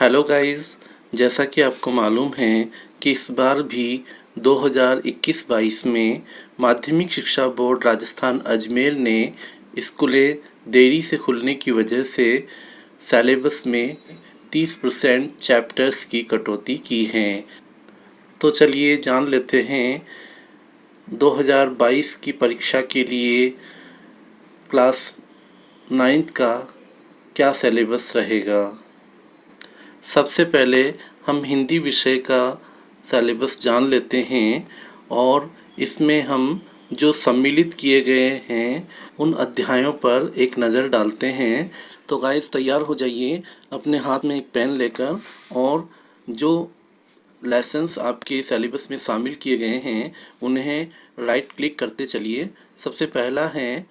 Hello guys, जैसा कि आपको मालूम है कि इस बार भी 2021-22 में माध्यमिक शिक्षा बोर्ड राजस्थान अजमेर ने स्कूलें देरी से खुलने की वजह से सिलेबस में 30% चैप्टर्स की कटौती की है। तो चलिए जान लेते हैं 2022 की परीक्षा के लिए क्लास 9th का क्या सिलेबस रहेगा। सबसे पहले हम हिंदी विषय का सिलेबस जान लेते हैं और इसमें हम जो सम्मिलित किए गए हैं उन अध्यायों पर एक नज़र डालते हैं। तो गाइस तैयार हो जाइए अपने हाथ में एक पेन लेकर और जो लेसन्स आपके सिलेबस में शामिल किए गए हैं उन्हें राइट क्लिक करते चलिए। सबसे पहला है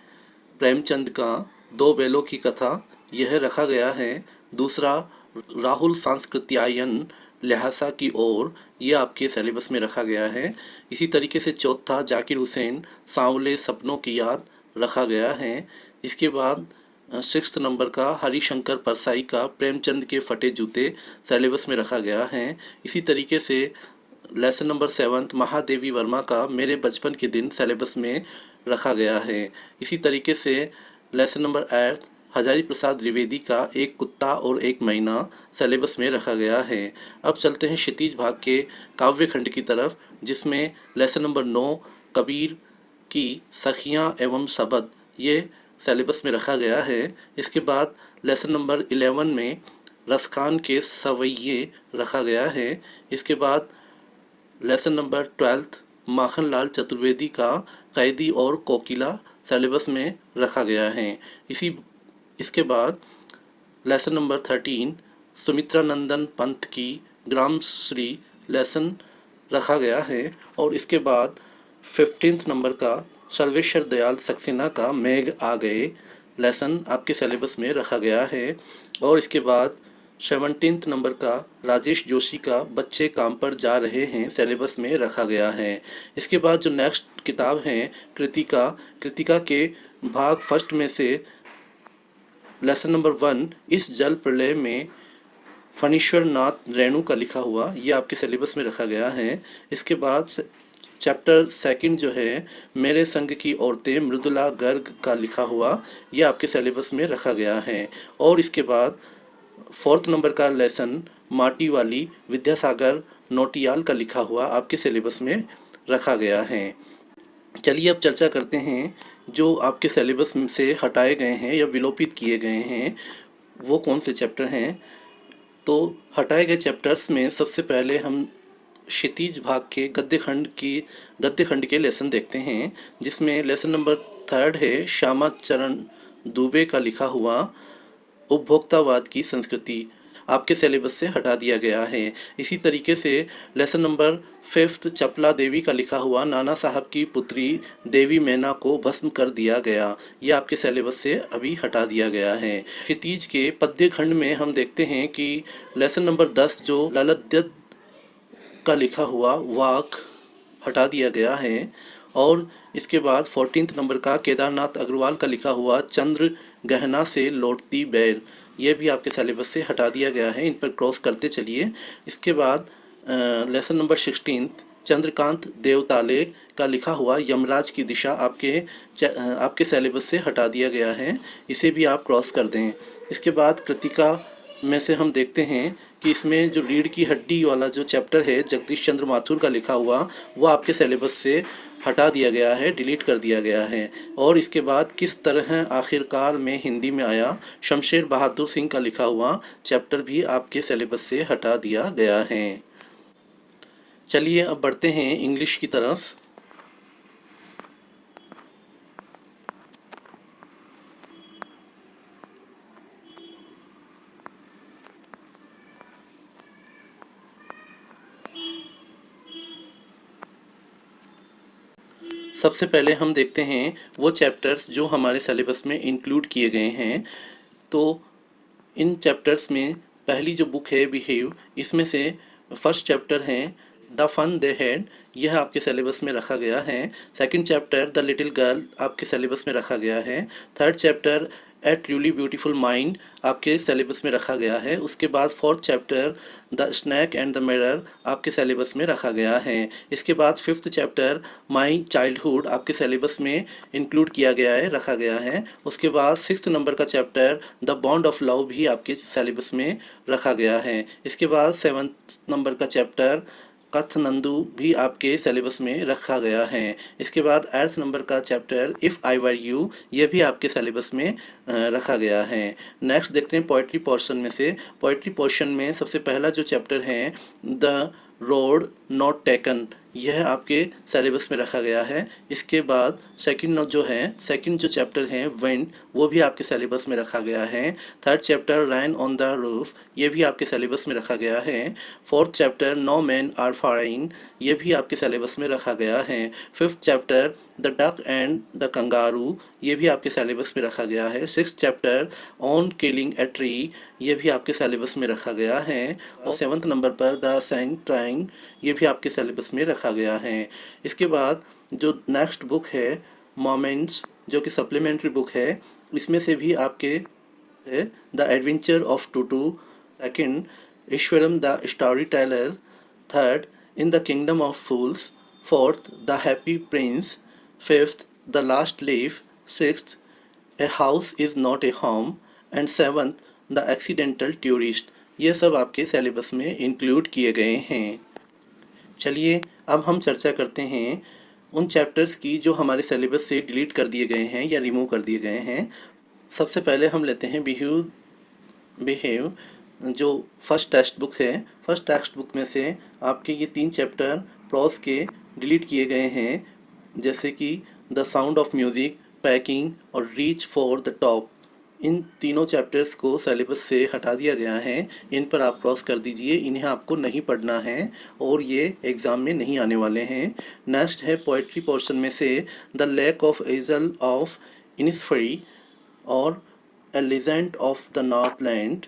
प्रेमचंद का दो बैलों की कथा, यह रखा गया है। दूसरा राहुल सांस्कृत्यायन लहसा की ओर, ये आपके सिलेबस में रखा गया है। इसी तरीके से चौथा जाकिर हुसैन सांवले सपनों की याद रखा गया है। इसके बाद 6th नंबर का हरिशंकर परसाई का प्रेमचंद के फटे जूते सिलेबस में रखा गया है। इसी तरीके से लेसन नंबर 7 महादेवी वर्मा का मेरे बचपन के दिन सिलेबस में रखा गया है। इसी तरीके से लेसन नंबर 8 हजारी प्रसाद द्विवेदी का एक कुत्ता और एक महीना सिलेबस में रखा गया है। अब चलते हैं क्षितिज भाग के काव्य खंड की तरफ, जिसमें लेसन नंबर 9 कबीर की सखियाँ एवं शबद ये सिलेबस में रखा गया है। इसके बाद लेसन नंबर 11 में रसखान के सवैये रखा गया है। इसके बाद लेसन नंबर 12 माखनलाल चतुर्वेदी का कैदी और कोकिला सिलेबस में रखा गया है। इसके बाद लेसन नंबर 13 सुमित्रा नंदन पंत की ग्राम श्री लेसन रखा गया है। और इसके बाद 15th नंबर का सर्वेश्वर दयाल सक्सेना का मेघ आ गए लेसन आपके सिलेबस में रखा गया है। और इसके बाद 17th नंबर का राजेश जोशी का बच्चे काम पर जा रहे हैं सिलेबस में रखा गया है। इसके बाद जो नेक्स्ट किताब है कृतिका के भाग फर्स्ट में से लेसन नंबर 1 इस जल प्रलय में फणीश्वर नाथ रेणु का लिखा हुआ, ये आपके सिलेबस में रखा गया है। इसके बाद चैप्टर 2 जो है मेरे संग की औरतें मृदुला गर्ग का लिखा हुआ, ये आपके सिलेबस में रखा गया है। और इसके बाद 4th नंबर का लेसन माटी वाली विद्यासागर नोटियाल का लिखा हुआ आपके सिलेबस में रखा गया है। चलिए अब चर्चा करते हैं जो आपके सिलेबस से हटाए गए हैं या विलोपित किए गए हैं वो कौन से चैप्टर हैं। तो हटाए गए चैप्टर्स में सबसे पहले हम क्षितिज भाग के गद्य खंड के लेसन देखते हैं, जिसमें लेसन नंबर 3 है श्यामा चरण दुबे का लिखा हुआ उपभोक्तावाद की संस्कृति, आपके सिलेबस से हटा दिया गया है। इसी तरीके से लेसन नंबर 5 चपला देवी का लिखा हुआ नाना साहब की पुत्री देवी मैना को भस्म कर दिया गया, यह आपके सिलेबस से अभी हटा दिया गया है। क्षितिज के पद्य खंड में हम देखते हैं कि लेसन नंबर 10 जो ललद्यद का लिखा हुआ वाक हटा दिया गया है। और इसके बाद 14th नंबर का केदारनाथ अग्रवाल का लिखा हुआ चंद्र गहना से लौटती बैल, ये भी आपके सिलेबस से हटा दिया गया है। इन पर क्रॉस करते चलिए। इसके बाद लेसन नंबर 16 चंद्रकांत देवताले का लिखा हुआ यमराज की दिशा आपके सिलेबस से हटा दिया गया है, इसे भी आप क्रॉस कर दें। इसके बाद कृतिका में से हम देखते हैं कि इसमें जो रीढ़ की हड्डी वाला जो चैप्टर है जगदीश चंद्र माथुर का लिखा हुआ वो आपके सिलेबस से हटा दिया गया है, डिलीट कर दिया गया है। और इसके बाद किस तरह आखिरकार में हिंदी में आया शमशेर बहादुर सिंह का लिखा हुआ चैप्टर भी आपके सिलेबस से हटा दिया गया है। चलिए अब बढ़ते हैं इंग्लिश की तरफ। सबसे पहले हम देखते हैं वो चैप्टर्स जो हमारे सिलेबस में इंक्लूड किए गए हैं। तो इन चैप्टर्स में पहली जो बुक है बिहेव, इसमें से फर्स्ट चैप्टर है द फन दे हैड, यह आपके सिलेबस में रखा गया है। Second chapter the little girl आपके सिलेबस में रखा गया है। थर्ड चैप्टर ए ट्रूली ब्यूटीफुल माइंड आपके सिलेबस में रखा गया है। उसके बाद fourth chapter the snake and the mirror आपके सिलेबस में रखा गया है। इसके बाद फिफ्थ चैप्टर माई चाइल्डहुड आपके सिलेबस में इंक्लूड किया गया है, रखा गया है। उसके बाद सिक्स्थ नंबर का chapter the bond of love भी आपके सिलेबस में रखा गया है। इसके बाद सेवन्थ नंबर का चैप्टर कथनंदू भी आपके सिलेबस में रखा गया है। इसके बाद 8th नंबर का chapter if I were you ये भी आपके सिलेबस में रखा गया है। नेक्स्ट देखते हैं पोइट्री पोर्शन में से। पोइट्री पोर्शन में सबसे पहला जो चैप्टर है द रोड नॉट टेकन यह आपके सिलेबस में रखा गया है। इसके बाद सेकंड जो चैप्टर है विंड वो भी आपके सिलेबस में रखा गया है। Third chapter rain on the roof ये भी आपके सिलेबस में रखा गया है। Fourth chapter no man are foreign ये भी आपके सिलेबस में रखा गया है। Fifth chapter the duck and the kangaroo ये भी आपके सिलेबस में रखा गया है। Sixth chapter on killing a tree ये भी आपके सिलेबस में रखा गया है। और सेवन्थ नंबर पर द सैंग ट्राइंग ये भी आपके सिलेबस में रखा गया है। इसके बाद जो नेक्स्ट बुक है मोमेंट्स जो कि सप्लीमेंट्री बुक है इसमें से भी आपके the adventure of Toto, second Iswaran the storyteller, third in the kingdom of fools, fourth the happy prince, fifth the last leaf, sixth a house is not a home and seventh the accidental tourist ये सब आपके syllabus में include किए गए हैं। चलिए अब हम चर्चा करते हैं उन चैप्टर्स की जो हमारे सिलेबस से डिलीट कर दिए गए हैं या रिमूव कर दिए गए हैं। सबसे पहले हम लेते हैं बिहेव जो फर्स्ट टेक्स्ट बुक है। फर्स्ट टेक्स्ट बुक में से आपके ये 3 चैप्टर प्रोज के डिलीट किए गए हैं, जैसे कि the sound of music, packing और रीच फॉर द टॉप। इन तीनों चैप्टर्स को सिलेबस से हटा दिया गया है। इन पर आप क्रॉस कर दीजिए, इन्हें आपको नहीं पढ़ना है और ये एग्ज़ाम में नहीं आने वाले हैं। नेक्स्ट है पोइट्री पोर्शन में से the lake of isle of Innisfree और a legend of the Northland,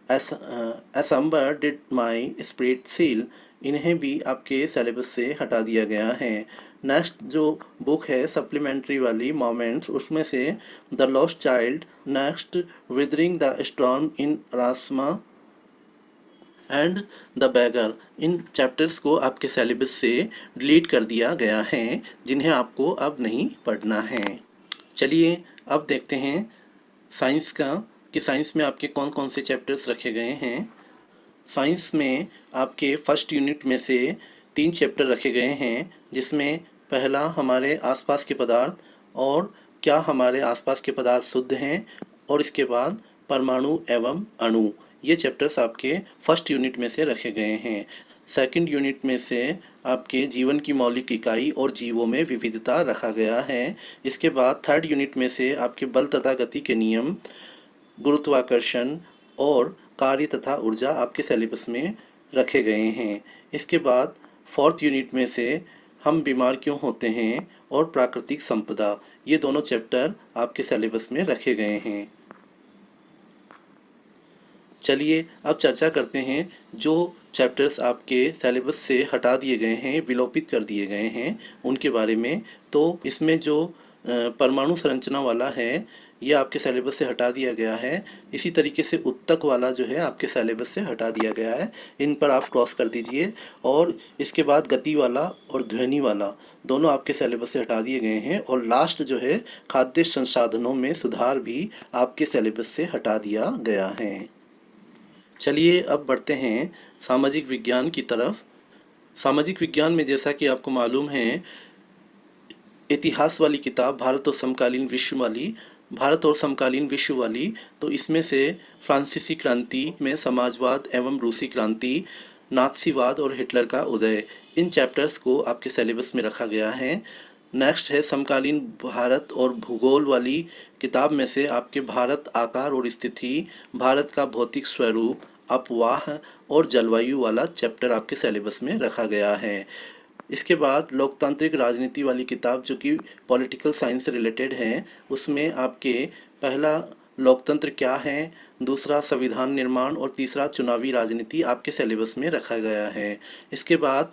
a slumber did my spirit seal इन्हें भी आपके सिलेबस से हटा दिया गया है। नेक्स्ट जो बुक है सप्लीमेंट्री वाली मोमेंट्स उसमें से the lost child, next weathering the storm in Ersama and the beggar इन चैप्टर्स को आपके सिलेबस से डिलीट कर दिया गया है, जिन्हें आपको अब नहीं पढ़ना है। चलिए अब देखते हैं साइंस का कि साइंस में आपके कौन कौन से चैप्टर्स रखे गए हैं। साइंस में आपके फर्स्ट यूनिट में से 3 चैप्टर रखे गए हैं, जिसमें पहला हमारे आसपास के पदार्थ और क्या हमारे आसपास के पदार्थ शुद्ध हैं, और इसके बाद परमाणु एवं अणु ये चैप्टर्स आपके फर्स्ट यूनिट में से रखे गए हैं। सेकंड यूनिट में से आपके जीवन की मौलिक इकाई और जीवों में विविधता रखा गया है। इसके बाद थर्ड यूनिट में से आपके बल तथा गति के नियम, गुरुत्वाकर्षण और कार्य तथा ऊर्जा आपके सिलेबस में रखे गए हैं। इसके बाद फोर्थ यूनिट में से हम बीमार क्यों होते हैं और प्राकृतिक संपदा ये दोनों चैप्टर आपके सिलेबस में रखे गए हैं। चलिए अब चर्चा करते हैं जो चैप्टर्स आपके सिलेबस से हटा दिए गए हैं, विलोपित कर दिए गए हैं, उनके बारे में। तो इसमें जो परमाणु संरचना वाला है ये आपके सिलेबस से हटा दिया गया है। इसी तरीके से उत्तक वाला जो है आपके सिलेबस से हटा दिया गया है, इन पर आप क्रॉस कर दीजिए। और इसके बाद गति वाला और ध्वनि वाला दोनों आपके सिलेबस से हटा दिए गए हैं। और लास्ट जो है खाद्य संसाधनों में सुधार भी आपके सिलेबस से हटा दिया गया है। चलिए अब बढ़ते हैं सामाजिक विज्ञान की तरफ। सामाजिक विज्ञान में जैसा कि आपको मालूम है इतिहास वाली किताब भारत और समकालीन विश्व वाली, तो इसमें से फ्रांसीसी क्रांति में समाजवाद एवं रूसी क्रांति, नाथसीवाद और हिटलर का उदय, इन चैप्टर्स को आपके सिलेबस में रखा गया है। नेक्स्ट है समकालीन भारत और भूगोल वाली किताब में से आपके भारत आकार और स्थिति, भारत का भौतिक स्वरूप, अपवाह और जलवायु वाला चैप्टर आपके सिलेबस में रखा गया है। इसके बाद लोकतांत्रिक राजनीति वाली किताब जो कि पॉलिटिकल साइंस से रिलेटेड है, उसमें आपके पहला लोकतंत्र क्या है, दूसरा संविधान निर्माण और तीसरा चुनावी राजनीति आपके सिलेबस में रखा गया है। इसके बाद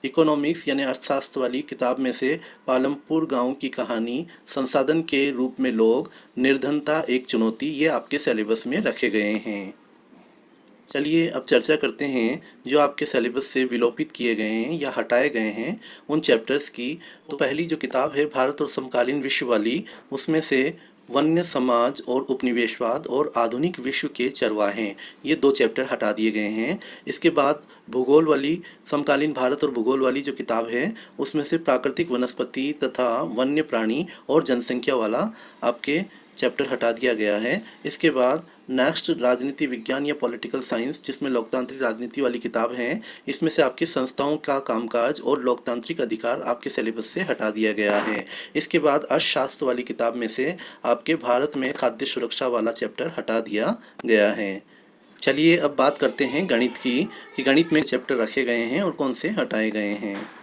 इकोनॉमिक्स यानी अर्थशास्त्र वाली किताब में से पालमपुर गांव की कहानी, संसाधन के रूप में लोग, निर्धनता एक चुनौती, ये आपके सिलेबस में रखे गए हैं। चलिए अब चर्चा करते हैं जो आपके सिलेबस से विलोपित किए गए हैं या हटाए गए हैं उन चैप्टर्स की। तो पहली जो किताब है भारत और समकालीन विश्व वाली, उसमें से वन्य समाज और उपनिवेशवाद और आधुनिक विश्व के चरवाहे, ये 2 चैप्टर हटा दिए गए हैं। इसके बाद भूगोल वाली, समकालीन भारत और भूगोल वाली जो किताब है, उसमें से प्राकृतिक वनस्पति तथा वन्य प्राणी और जनसंख्या वाला आपके चैप्टर हटा दिया गया है। इसके बाद नेक्स्ट राजनीति विज्ञान या पॉलिटिकल साइंस, जिसमें लोकतांत्रिक राजनीति वाली किताब है, इसमें से आपके संस्थाओं का कामकाज और लोकतांत्रिक अधिकार आपके सिलेबस से हटा दिया गया है। इसके बाद अर्थशास्त्र वाली किताब में से आपके भारत में खाद्य सुरक्षा वाला चैप्टर हटा दिया गया है। चलिए अब बात करते हैं गणित की, कि गणित में चैप्टर रखे गए हैं और कौन से हटाए गए हैं।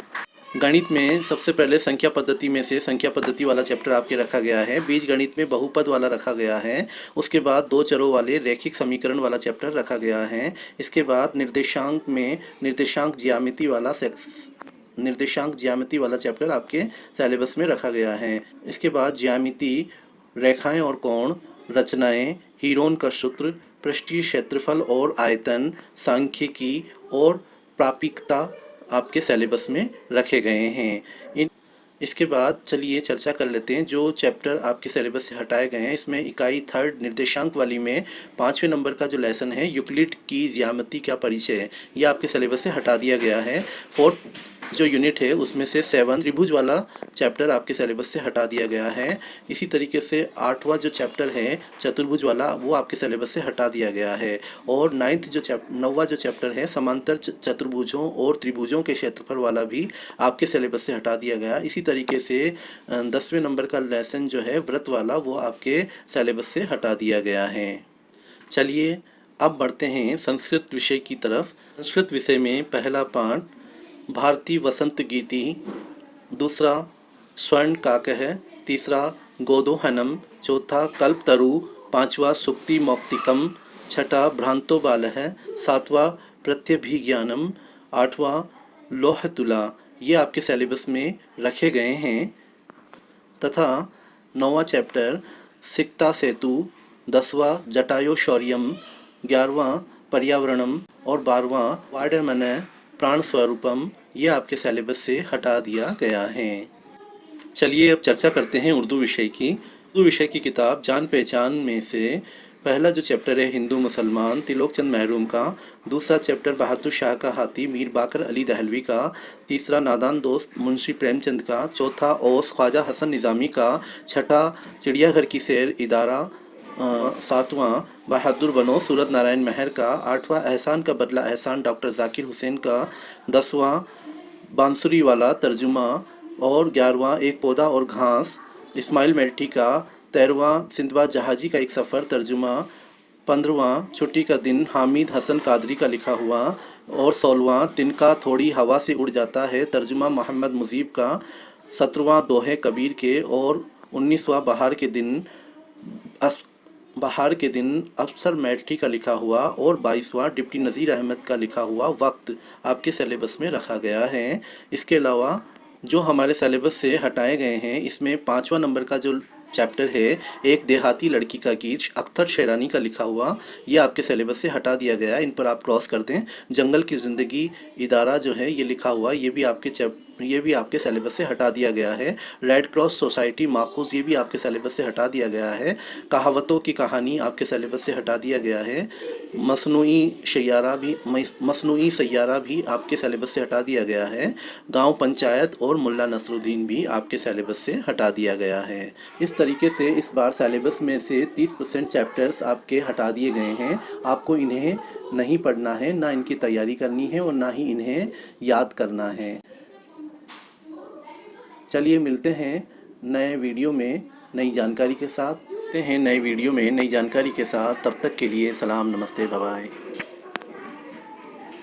गणित में सबसे पहले संख्या पद्धति में से संख्या पद्धति वाला चैप्टर आपके रखा गया है। बीज गणित में बहुपद वाला रखा गया है। उसके बाद 2 चरों वाले रैखिक समीकरण वाला चैप्टर रखा गया है। इसके बाद निर्देशांक में निर्देशांक ज्यामिति वाला चैप्टर आपके सिलेबस में रखा गया है। इसके बाद ज्यामिति, रेखाएं और कोण, रचनाएं, हीरोन का सूत्र, पृष्ठीय क्षेत्रफल और आयतन, सांख्यिकी और प्रापिकता आपके सिलेबस में रखे गए हैं। इसके बाद चलिए चर्चा कर लेते हैं जो चैप्टर आपके सिलेबस से हटाए गए हैं। इसमें इकाई 3 निर्देशांक वाली में 5वें नंबर का जो लेसन है, यूक्लिड की ज्यामिति का परिचय, ये आपके सिलेबस से हटा दिया गया है। 4th जो यूनिट है उसमें से 7 त्रिभुज वाला चैप्टर आपके सिलेबस से हटा दिया गया है। इसी तरीके से 8वां जो चैप्टर है चतुर्भुज वाला, वो आपके सिलेबस से हटा दिया गया है। और 9वां जो चैप्टर है समांतर चतुर्भुजों और त्रिभुजों के क्षेत्रफल वाला भी आपके सिलेबस से हटा दिया गया। इसी तरीके से 10वें नंबर का लेसन जो है व्रत वाला, वो आपके सिलेबस से हटा दिया गया है। चलिए अब बढ़ते हैं संस्कृत विषय की तरफ। संस्कृत विषय में पहला पाठ भारतीय वसंत गीति, दूसरा स्वर्ण काकह, तीसरा गोदोहनम, चौथा कल्पतरु, 5वां सुक्ति मौक्तिकम, 6ठा भ्रांतो बालः, 7वां प्रत्यभिज्ञानम, 8वां लोहतुला, ये आपके सिलेबस में रखे गए हैं। तथा 9वां चैप्टर सिक्ता सेतु, 10वां जटायुशौर्यम, 11वां पर्यावरणम और 12वां वाड्यमनय प्राण स्वरूपम, ये आपके सिलेबस से हटा दिया गया है। चलिए अब चर्चा करते हैं उर्दू विषय की। उर्दू विषय की किताब जान पहचान में से पहला जो चैप्टर है हिंदू मुसलमान, तिलोकचंद महरूम का। दूसरा चैप्टर बहादुर शाह का हाथी, मीर बाकर अली दहलवी का। तीसरा नादान दोस्त, मुंशी प्रेमचंद का। चौथा ओस, ख्वाजा हसन निज़ामी का। 6ठा चिड़ियाघर की सैर, इदारा। 7वां बहादुर बनो, सूरत नारायण मेहर का। 8वां एहसान का बदला एहसान, डॉक्टर जाकिर हुसैन का। 10वां बांसुरी वाला तर्जुमा और 11वां एक पौधा और घास, इस्माइल मेल्टी का। 13वां सिंधबाद जहाजी का एक सफ़र, तर्जुमा। 15वां छुट्टी का दिन, हामिद हसन कादरी का लिखा हुआ। और 16वां तिनका थोड़ी हवा से उड़ जाता है, तर्जुमा मोहम्मद मुजीब का। 17वां दोहे कबीर के। और 19वां बहार के दिन अफसर मैट्री का लिखा हुआ। और 22वां डिप्टी नज़ीर अहमद का लिखा हुआ वक्त आपके सिलेबस में रखा गया है। इसके अलावा जो हमारे सिलेबस से हटाए गए हैं, इसमें 5वां नंबर का जो चैप्टर है एक देहाती लड़की का गीत, अख्तर शेरानी का लिखा हुआ, ये आपके सिलेबस से हटा दिया गया है। इन पर आप क्रॉस कर दें। जंगल की ज़िंदगी इदारा जो है ये लिखा हुआ, ये भी आपके सिलेबस से हटा दिया गया है। रेड क्रॉस सोसाइटी माखूज, ये भी आपके सिलेबस से हटा दिया गया है। कहावतों की कहानी आपके सिलेबस से हटा दिया गया है। मसनूई सैयारा भी आपके सिलेबस से हटा दिया गया है। गांव पंचायत और मुल्ला नसरुद्दीन भी आपके सिलेबस से हटा दिया गया है। इस तरीके से इस बार सिलेबस में से 30% चैप्टर्स आपके हटा दिए गए हैं। आपको इन्हें नहीं पढ़ना है, ना इनकी तैयारी करनी है और ना ही इन्हें याद करना है। चलिए मिलते हैं नए वीडियो में नई जानकारी के साथ। तब तक के लिए सलाम, नमस्ते, बाय बाय।